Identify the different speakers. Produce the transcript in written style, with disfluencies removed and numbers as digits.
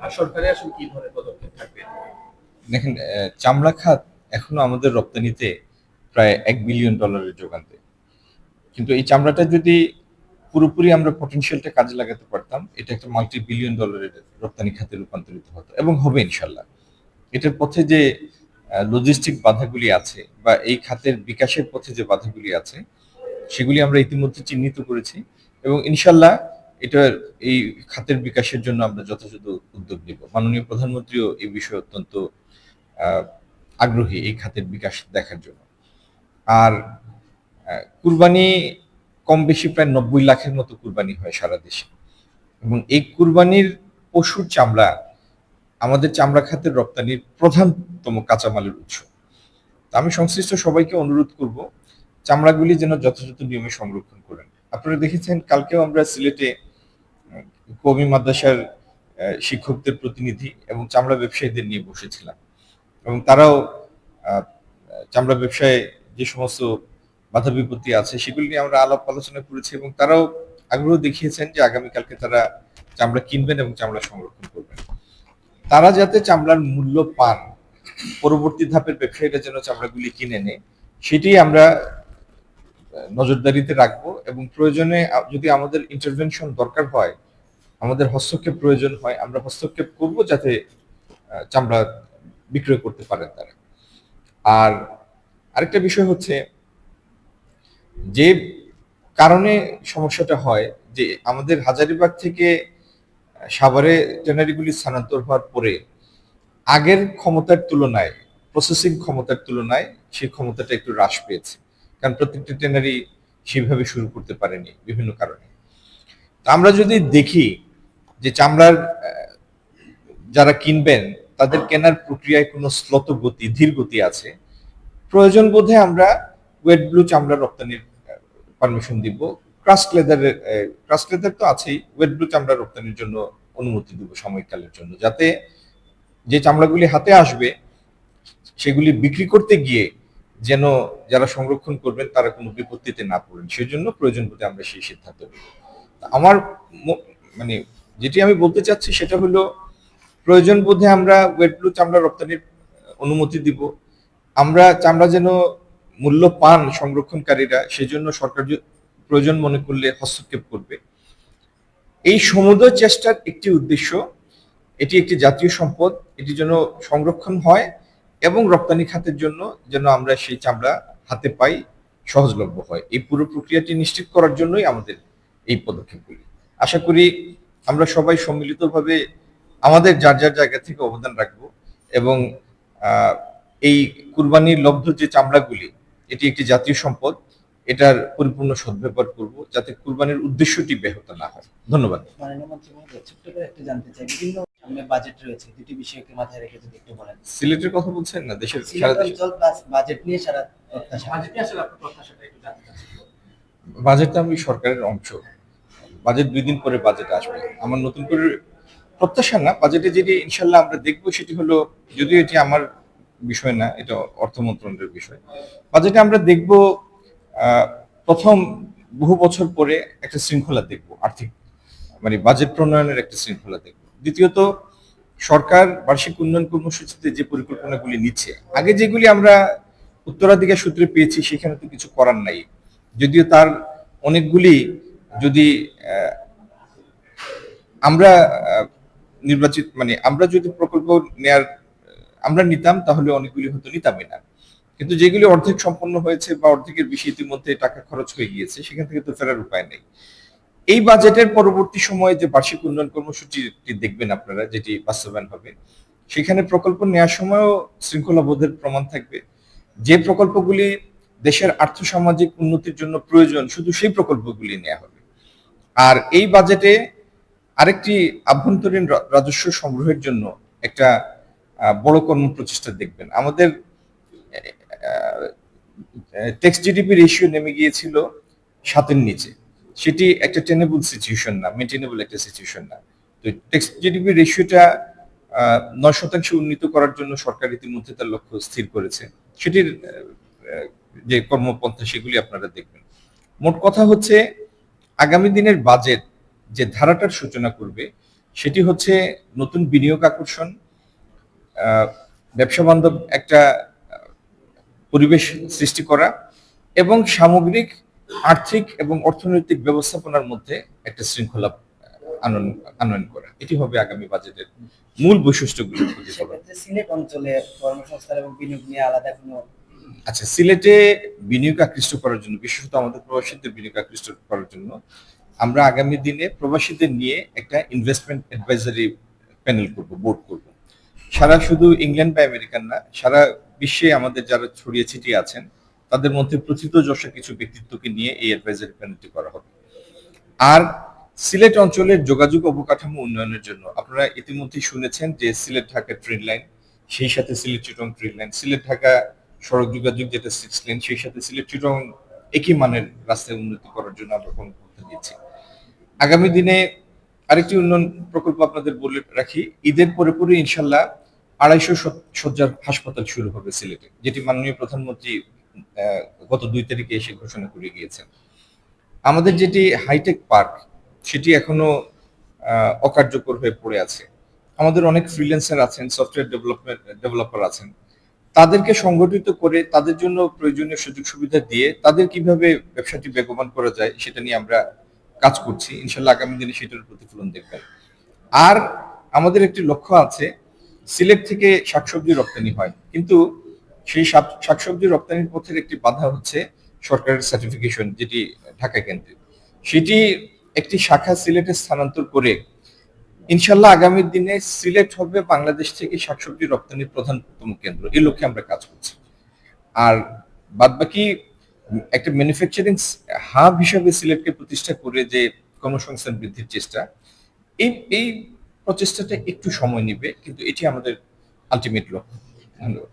Speaker 1: আর সরকারের আসলে কি ধরনের পদক্ষেপ থাকবে?
Speaker 2: দেখেন, চামড়া খাত এখনো আমাদের রপ্তানিতে প্রায় $1 বিলিয়ন যোগান দেয়। কিন্তু এই চামড়াটা যদি পুরোপুরি আমরা পটেনশিয়ালটা কাজে লাগাতে পারতাম, এটা একটা $multi-billion রপ্তানি খাতে রূপান্তরিত হতো এবং হবে ইনশাল্লাহ। এটার পথে যে লজিস্টিক বাধাগুলি আছে বা এই খাতের বিকাশের পথে যে বাধাগুলি আছে, সেগুলি আমরা ইতিমধ্যে চিহ্নিত করেছি এবং ইনশাল্লাহ এটার এই খাতের বিকাশের জন্য আমরা যথাযথ উদ্যোগ নেব। মাননীয় প্রধানমন্ত্রীও এই বিষয়ে অত্যন্ত আহ, আগ্রহী এই খাতের বিকাশ দেখার জন্য। আর কুরবানি কম বেশি প্রায় 90 লাখের মতো কুরবানি হয় সারা দেশে এবং এই কুরবানির পশুর চামড়া আমাদের চামড়া খাতের রপ্তানির প্রধানতম কাঁচামালের উৎস। তা আমি সংশ্লিষ্ট সবাইকে অনুরোধ করব চামড়াগুলি যেন যথাযথ নিয়মে সংরক্ষণ করেন। আপনারা দেখেছেন কালকেও আমরা সিলেটে কওমি মাদ্রাসার শিক্ষকদের প্রতিনিধি এবং চামড়া ব্যবসায়ীদের নিয়ে বসেছিলাম এবং তারাও আহ, চামড়া ব্যবসায় যে সমস্ত বাধা বিপত্তি আছে সেগুলি নিয়ে আমরা আলাপ আলোচনা করেছি এবং তারাও আগ্রহ দেখিয়েছেন যে আগামীকালকে তারা চামড়া কিনবেন এবং চামড়া সংরক্ষণ করবেন। তারা যাতে চামড়ার মূল্য পান, পরবর্তী ধাপের ব্যবসায়ীরা যেন চামড়াগুলি কিনে নেয়, সেটি আমরা নজরদারিতে রাখবো এবং প্রয়োজনে যদি আমাদের ইন্টারভেনশন দরকার হয়, আমাদের হস্তক্ষেপ প্রয়োজন হয়, আমরা হস্তক্ষেপ করব যাতে চামড়া বিক্রয় করতে পারেন তারা। আর আরেকটা বিষয় হচ্ছে যে কারণে সমস্যাটা হয় যে আমাদের হাজারীবাগ থেকে সাভারে ট্যানারিগুলি স্থানান্তর হওয়ার পরে আগের ক্ষমতার তুলনায়, প্রসেসিং ক্ষমতার তুলনায় সেই ক্ষমতাটা একটু হ্রাস পেয়েছে, কারণ প্রত্যেকটা ট্যানারি সেভাবে শুরু করতে পারেনি বিভিন্ন কারণে। তা আমরা যদি দেখি যে চামড়ার যারা কিনবেন তাদের কেনার প্রক্রিয়ায় কোনো স্লত গতি, ধীর গতি আছে, প্রয়োজন বোধে আমরা ওয়েট ব্লু চামড়া রপ্তানির পারমিশন দিব। ক্রাস্ট লেদার তো আছেই, ওয়েট ব্লু চামড়া রপ্তানির জন্য অনুমতি দিব সাময়িককালের জন্য, যাতে যে চামড়াগুলি হাতে আসবে সেগুলি বিক্রি করতে গিয়ে যেন যারা সংরক্ষণ করবেন তারা কোনো বিপত্তিতে না পড়েন, সেজন্য প্রয়োজন বোধে আমরা সেই সিদ্ধান্ত নেব। আমার মানে যেটি আমি বলতে চাচ্ছি সেটা হলো প্রয়োজন বোধে আমরা ওয়েট ব্লু চামড়া রপ্তানির অনুমতি দিব। আমরা চামড়া যেন মূল্য পান সংরক্ষণকারীরা, সেজন্য সরকার প্রয়োজন মনে করলে হস্তক্ষেপ করবে। এই সমুদয় চেষ্টার একটি উদ্দেশ্য, এটি একটি জাতীয় সম্পদ, এটি যেন সংরক্ষণ হয় এবং রপ্তানি খাতের জন্য যেন আমরা সেই চামড়া হাতে পাই, সহজলভ্য হয়। এই পুরো প্রক্রিয়াটি নিশ্চিত করার জন্যই আমাদের এই পদক্ষেপগুলি। আশা করি আমরা সবাই সম্মিলিতভাবে আমাদের যার যার জায়গা থেকে অবদান রাখব এবং আহ, এই কুরবানির লব্ধ যে চামড়াগুলি, এটি একটি জাতীয় সম্পদ, এটার পরিপূর্ণ সদ্ব্যবহার করব যাতে কুরবানির উদ্দেশ্যটি ব্যাহত না হয়। ধন্যবাদ।
Speaker 3: মাননীয় মন্ত্রী মহোদয়, ছোট্ট করে একটু জানতে চাই, বিভিন্ন সামনে বাজেট রয়েছে, দুটি বিষয়কে মাথায় রেখে যদি একটু বলেন।
Speaker 2: সিলেটের কথা বলছেন না, দেশের সারা
Speaker 3: সিলেট
Speaker 2: দেশে
Speaker 3: অঞ্চল প্লাস বাজেট নিয়ে সারা প্রত্যাশা।
Speaker 1: বাজেটে আসলে আপনার প্রত্যাশাটা একটু জানতে চাচ্ছি।
Speaker 2: বাজেটটা আমি সরকারের অংশ, বাজেট 2 দিন পরে বাজেট আসবে। আমার নতুন করে প্রত্যাশা না, বাজেটে যেটি ইনশাল্লাহ আমরা দেখবো সেটি হলো, যদিও এটি আমার বিষয় না, এটা অর্থ মন্ত্রণালয়ের বিষয়। বাজেটে আমরা দেখব প্রথম বহু বছর পরে একটা শৃঙ্খলা দেখব, আর্থিক মানে বাজেট প্রণয়নের একটা শৃঙ্খলা দেখব। দ্বিতীয়ত, সরকার বার্ষিক উন্নয়ন কর্মসূচিতে যে পরিকল্পনাগুলি নিচ্ছে, আগে যেগুলি আমরা উত্তরাধিকার সূত্রে পেয়েছি সেখানে তো কিছু করার নাই, যদিও তার অনেকগুলি যদি আমরা নির্বাচিত মানে আমরা যদি প্রকল্প নেয়ার আমরা নিতাম তাহলে অনেকগুলি হয়তো নিতামই না, কিন্তু যেগুলি অর্ধেক সম্পন্ন হয়েছে বা অর্ধেকের বেশি ইতিমধ্যে টাকা খরচ হয়ে গিয়েছে সেখান থেকে তো ফেরার উপায় নেই। এই বাজেটের পরবর্তী সময়ে যে বার্ষিক উন্নয়ন কর্মসূচিটি দেখবেন আপনারা, যেটি বাস্তবায়ন হবে, সেখানে প্রকল্প নেওয়ার সময়ও শৃঙ্খলা বোধের প্রমাণ থাকবে। যে প্রকল্পগুলি দেশের আর্থসামাজিক উন্নতির জন্য প্রয়োজন শুধু সেই প্রকল্পগুলি নেওয়া হবে। আর এই বাজেটে আরেকটি আভ্যন্তরীণ রাজস্ব সংগ্রহের জন্য একটা বড় কর্ম প্রচেষ্টা দেখবেন। আমাদের ট্যাক্স জিডিপি রেশিও নেমে গিয়েছিল 7-এর নিচে, সেটি একটা টেনেবল সিচুয়েশন না, মেনটেনেবল একটা সিচুয়েশন না। তো ট্যাক্স জিডিপি রেশিওটা 9% উন্নীত করার জন্য সরকার ইতিমধ্যে তার লক্ষ্য স্থির করেছে। সেটির যে কর্মপন্থা সেগুলি আপনারা দেখবেন। মোট কথা হচ্ছে আগামী দিনের বাজেট যে ধারাটার সূচনা করবে সেটি হচ্ছে নতুন বিনিয়োগ আকর্ষণ, ব্যবসা বান্ধব একটা পরিবেশ সৃষ্টি করা এবং সামগ্রিক আর্থিক এবং অর্থনৈতিক ব্যবস্থাপনার মধ্যে একটা শৃঙ্খলা আনয়ন করা। এটি হবে আগামী বাজেটের মূল বৈশিষ্ট্যগুলোর প্রতিফলন।
Speaker 3: সেক্ষেত্রে সিলেট অঞ্চলে কর্মসংস্থান এবং বিনিয়োগ নিয়ে আলাদা কোনো
Speaker 2: আচ্ছা, সিলেটে বিনিয়োগ আকৃষ্ট করার জন্য, বিশেষত আমাদের প্রবাসীদের বিনিয়োগ আকৃষ্ট করার জন্য আমরা আগামী দিনে প্রবাসীদের নিয়ে একটা ইনভেস্টমেন্ট অ্যাডভাইজারি প্যানেল করব, বোর্ড করব। সারা শুধু ইংল্যান্ড বা আমেরিকান না, সারা বিশ্বে আমাদের যারা ছড়িয়ে ছিটিয়ে আছেন তাদের মধ্যে প্রথিতযশা কিছু ব্যক্তিত্বকে নিয়ে এই অ্যাডভাইজারি প্যানেলটি করা হবে। আর সিলেট অঞ্চলের যোগাযোগ অবকাঠামো উন্নয়নের জন্য আপনারা ইতিমধ্যেই শুনেছেন যে সিলেট ঢাকা ট্রেন লাইন, সেই সাথে সিলেট চিটং ট্রেন লাইন, সিলেট ঢাকা সড়ক যোগাযোগ যেটা 6 লেন, সেই সাথে সিলেট চিটং একই মানের রাস্তায় উন্নতি করার জন্য আমরা পরিকল্পনা দিয়েছি। আগামী দিনে আরেকটি উন্নয়ন প্রকল্প আপনাদের বলে রাখি, ঈদের পরে পরে ইনশাল্লাহ 250 শয্যার হাসপাতাল শুরু হবে সিলেটে, যেটি মাননীয় প্রধানমন্ত্রী গত 2 তারিখে এসে ঘোষণা করে গিয়েছেন। আমাদের যেটি হাইটেক পার্ক, সেটি এখনো অকার্যকর হয়ে পড়ে আছে। আমাদের অনেক ফ্রিল্যান্সার আছেন, সফটওয়্যার ডেভেলপার আছেন, তাদেরকে সংগঠিত করে তাদের জন্য প্রয়োজনীয় সুযোগ সুবিধা দিয়ে তাদের কিভাবে ব্যবসাটি বেগবান করা যায় সেটা নিয়ে আমরা কাজ করছি। ইনশাল্লাহ আগামী দিনে সেটার প্রতিফলন দেখবেন। আর আমাদের একটি লক্ষ্য আছে, সিলেট থেকে শাকসবজি রপ্তানি হয়, কিন্তু সেই শাকসবজি রপ্তানির পথের একটি বাধা হচ্ছে সরকারের সার্টিফিকেশন, যেটি ঢাকা কেন্দ্রিক। সেটি একটি শাখা সিলেটে স্থানান্তর করে ইনশাল্লাহ আগামী দিনে সিলেট হবে বাংলাদেশ থেকে শাকসবজি রপ্তানির প্রধানতম কেন্দ্র। এই লক্ষ্যে আমরা কাজ করছি। আর বাদবাকি একটা ম্যানুফ্যাকচারিং হাব হিসাবে সিলেটকে প্রতিষ্ঠা করে যে কর্মসংস্থান বৃদ্ধির চেষ্টা, এই প্রচেষ্টাটা একটু সময় নেবে, কিন্তু এটি আমাদের আলটিমেট লক্ষ্য। ধন্যবাদ।